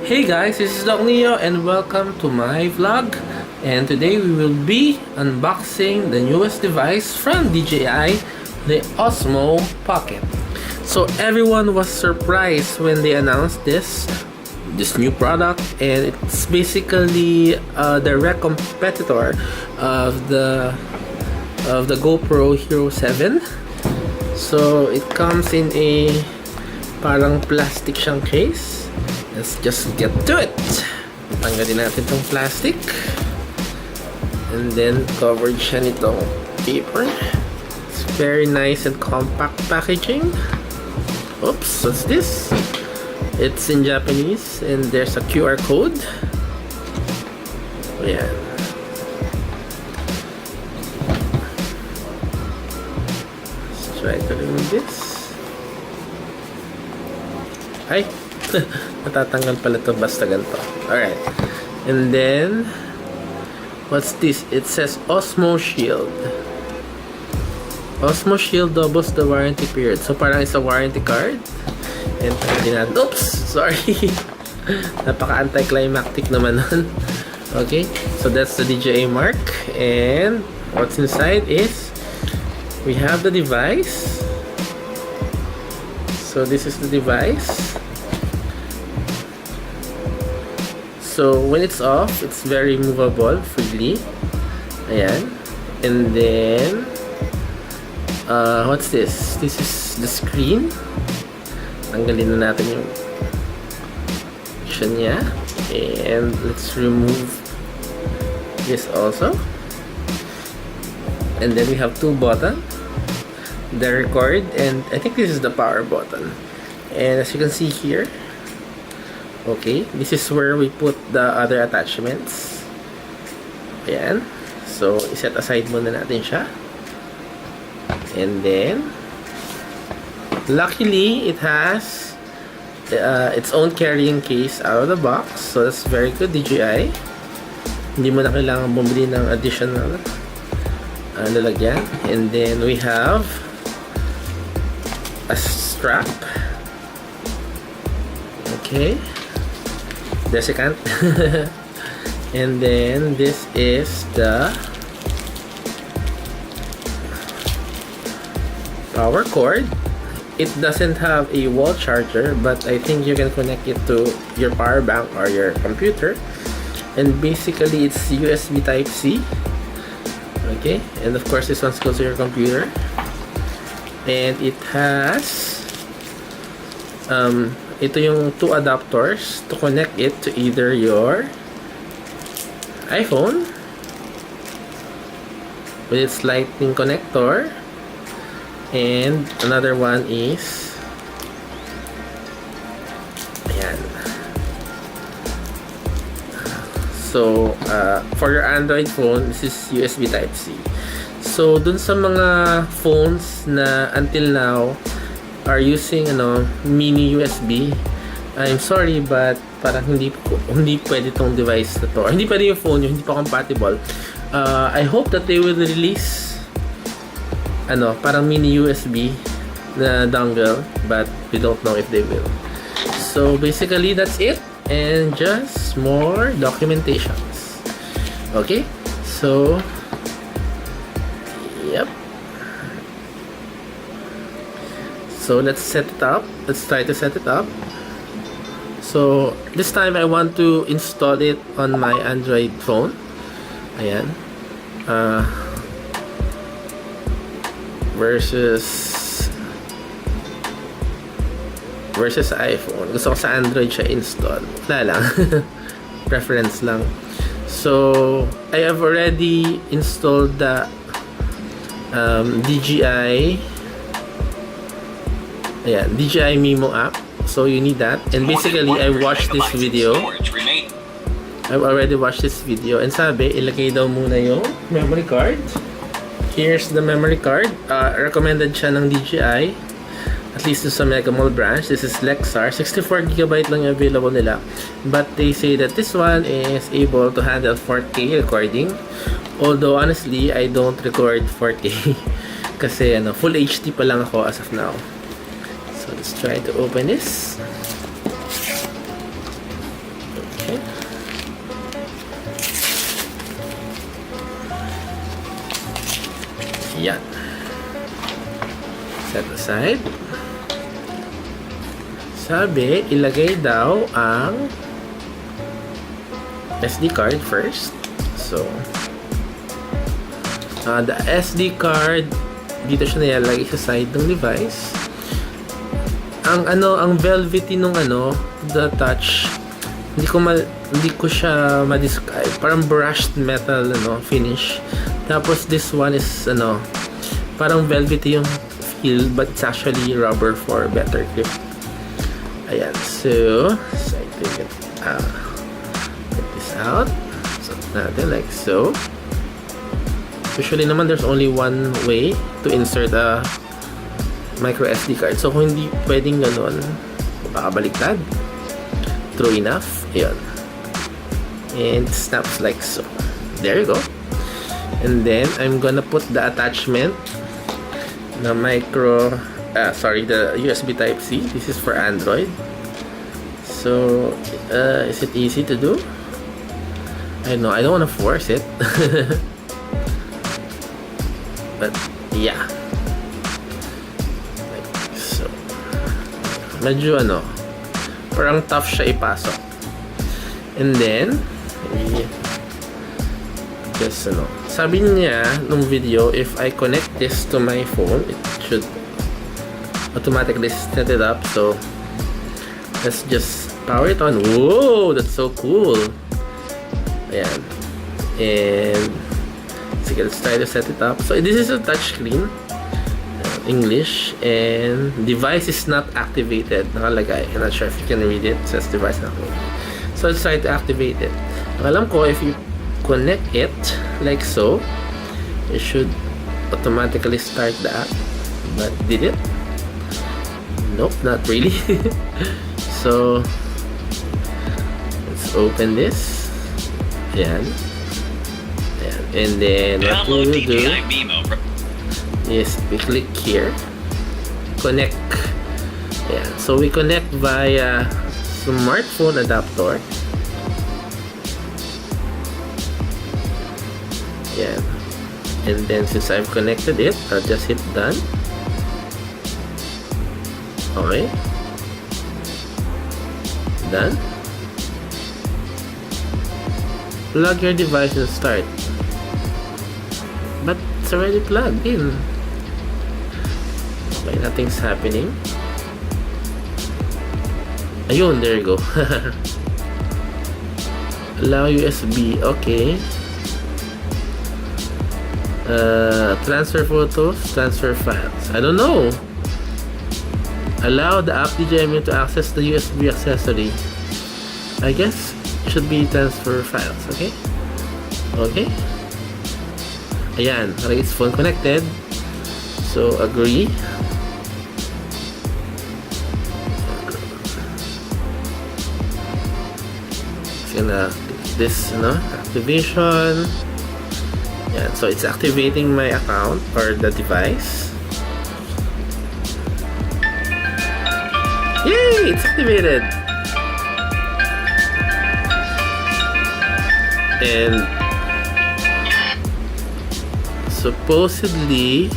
Hey guys, this is Doc Neo and welcome to my vlog. And today we will be unboxing the newest device from DJI, the OSMO Pocket. So everyone was surprised when they announced this new product, and it's basically a direct competitor of the GoPro Hero 7. So it comes in a parang plastic siyang case. Let's just get to it. Tanggalin natin itong plastic. And then covered siya nitong paper. It's very nice and compact packaging. Oops, what's this? It's in Japanese and there's a QR code. Oh, yeah. Let's try to remove this. Ay! Natatanggal pala ito basta ganito. Alright. And then, what's this? It says OSMO Shield. OSMO Shield doubles the warranty period. So, parang it's a warranty card. And, oops! Sorry. Napaka-anticlimactic naman nun. Okay. So, that's the DJI mark. And, what's inside is, we have the device. So, this is the device. So, when it's off, it's very movable freely. Ayan. And then, what's this? This is the screen. Tanggalin na natin yung action niya. And let's remove this also. And then we have two buttons. The record, and I think this is the power button. And as you can see here, okay, this is where we put the other attachments. Ayan. So, iset aside muna natin siya. And then, luckily, it has its own carrying case out of the box. So, that's very good, DJI. Hindi mo na kailangan bumili ng additional lalagyan. And then, we have a strap. Okay. The second. And then this is the power cord. It doesn't have a wall charger, but I think you can connect it to your power bank or your computer. And basically it's USB type C. Okay, and of course this one goes to your computer. And it has ito yung two adapters to connect it to either your iPhone with its lightning connector, and another one is ayan. So for your Android phone, this is USB type C. So dun sa mga phones na until now are using mini USB, I'm sorry but parang hindi pwede tong device na to, or hindi pwede yung phone yung hindi pa compatible. I hope that they will release parang mini USB na dongle, but we don't know if they will. So basically that's it, and just more documentations. Okay, so yep. So let's set it up. Let's try to set it up. So this time I want to install it on my Android phone. Ayan. Versus iPhone. Gusto ko sa Android siya install. Wala lang. Preference lang. So I have already installed the DJI Mimo app. So you need that. And basically, I watched this video. I've already watched this video. And sabi, ilagay daw muna yung memory card. Here's the memory card. Recommended siya ng DJI. At least sa Mega Mall branch. This is Lexar. 64GB lang yung available nila. But they say that this one is able to handle 4K recording. Although honestly, I don't record 4K. Kasi full HD pa lang ako as of now. So let's try to open this. Okay. Yan. Set aside. Sabi, ilagay daw ang SD card first. So, the SD card, dito siya nilalagay sa side ng device. Ang velvety nung the touch, hindi ko siya ma-describe. Parang brushed metal finish. Tapos this one is parang velvety yung feel, but it's actually rubber for better grip. Ayan, so I take it get this out. So natin like so. Usually naman there's only one way to insert a micro SD card. So kung hindi pwedeng ganon, baka baliktad. True enough. Ayan. And it snaps like so. There you go. And then I'm gonna put the attachment, the USB type C. This is for Android. So is it easy to do? I know I don't want to force it. But yeah, like so. Medyo parang tough siya ipasok. And then just sabi niya nung video, if I connect this to my phone, it should automatically set it up. So let's just power it on. Whoa, that's so cool. Ayan. And sige, let's try to set it up. So this is a touchscreen, English, and device is not activated. Nakalagay. I'm not sure if you can read it. It says device not activated. So let's try to activate it. Alam ko, if you connect it like so, it should automatically start the app. But did it? Nope, not really. So let's open this. Ayan. And then what we will do is we click here, connect. Yeah, so we connect via smartphone adapter. Yeah, and then since I've connected it, I'll just hit done. Okay, done. Plug your device and start. But it's already plugged in. Okay, nothing's happening. Ayun, there you go. Allow USB. Okay. Transfer photos, transfer files. I don't know. Allow the app DJI OSMO to access the USB accessory. I guess it should be transfer files. Okay. Okay. Ayan, it's phone connected. So agree. It's gonna this activation. Yeah, so it's activating my account or the device. Yay! It's activated. And supposedly,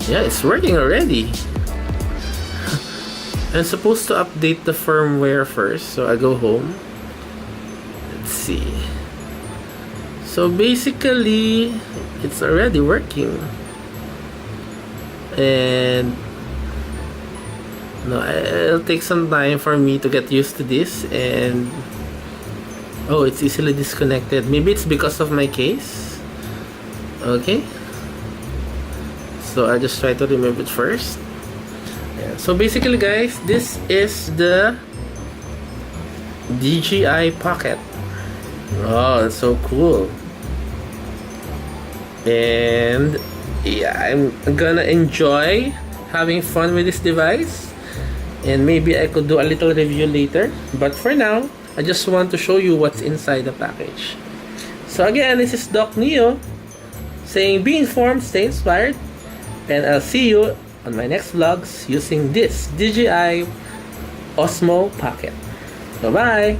yeah, it's working already. I'm supposed to update the firmware first, so I go home. Let's see. So basically, it's already working. And it'll take some time for me to get used to this. And oh, it's easily disconnected. Maybe it's because of my case. Okay. So I'll just try to remove it first. Yeah. So basically, guys, this is the DJI Pocket. Oh, that's so cool. And yeah, I'm gonna enjoy having fun with this device, and maybe I could do a little review later, but for now I just want to show you what's inside the package. So again, this is Doc Neo saying be informed, stay inspired, and I'll see you on my next vlogs using this DJI OSMO Pocket. Bye-bye!